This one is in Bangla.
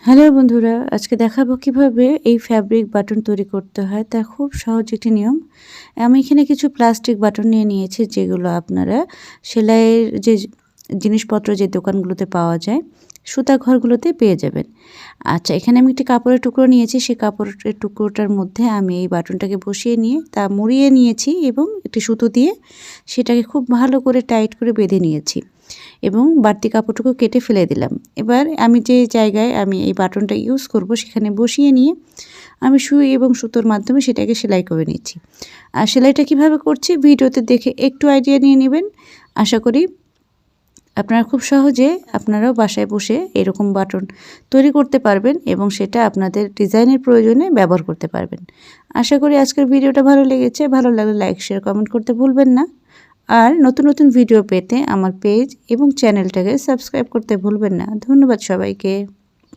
হ্যালো বন্ধুরা, আজকে দেখাবো কিভাবে এই ফ্যাব্রিক বাটন তৈরি করতে হয়। তার খুব সহজ একটি নিয়ম। আমি এখানে কিছু প্লাস্টিক বাটন নিয়ে নিয়েছি, যেগুলো আপনারা সেলাইয়ের যে জিনিসপত্র যে দোকানগুলোতে পাওয়া যায়, সুতা ঘরগুলোতে পেয়ে যাবেন। আচ্ছা, এখানে আমি একটি কাপড়ের টুকরো নিয়েছি। সেই কাপড়ের টুকরোটার মধ্যে আমি এই বাটনটাকে বসিয়ে নিয়ে তা মুড়িয়ে নিয়েছি এবং একটি সুতো দিয়ে সেটাকে খুব ভালো করে টাইট করে বেঁধে নিয়েছি এবং বাড়তি কাপড়টুকু কেটে ফেলে দিলাম। এবার আমি যে জায়গায় আমি এই বাটনটা ইউজ করব সেখানে বসিয়ে নিয়ে আমি সুই এবং সুতোর মাধ্যমে সেটাকে সেলাই করে নিচ্ছি। আর সেলাইটা কিভাবে করছি ভিডিওতে দেখে একটু আইডিয়া নিয়ে নেবেন। আশা করি আপনারা খুব সহজে আপনারাও বাসায় বসে এরকম বাটন তৈরি করতে পারবেন এবং সেটা আপনাদের ডিজাইনের প্রয়োজনে ব্যবহার করতে পারবেন। আশা করি আজকের ভিডিওটা ভালো লেগেছে। ভালো লাগলে লাইক, শেয়ার, কমেন্ট করতে ভুলবেন না। আর নতুন নতুন ভিডিও পেতে আমার পেজ এবং চ্যানেলটাকে সাবস্ক্রাইব করতে ভুলবেন না। ধন্যবাদ সবাইকে।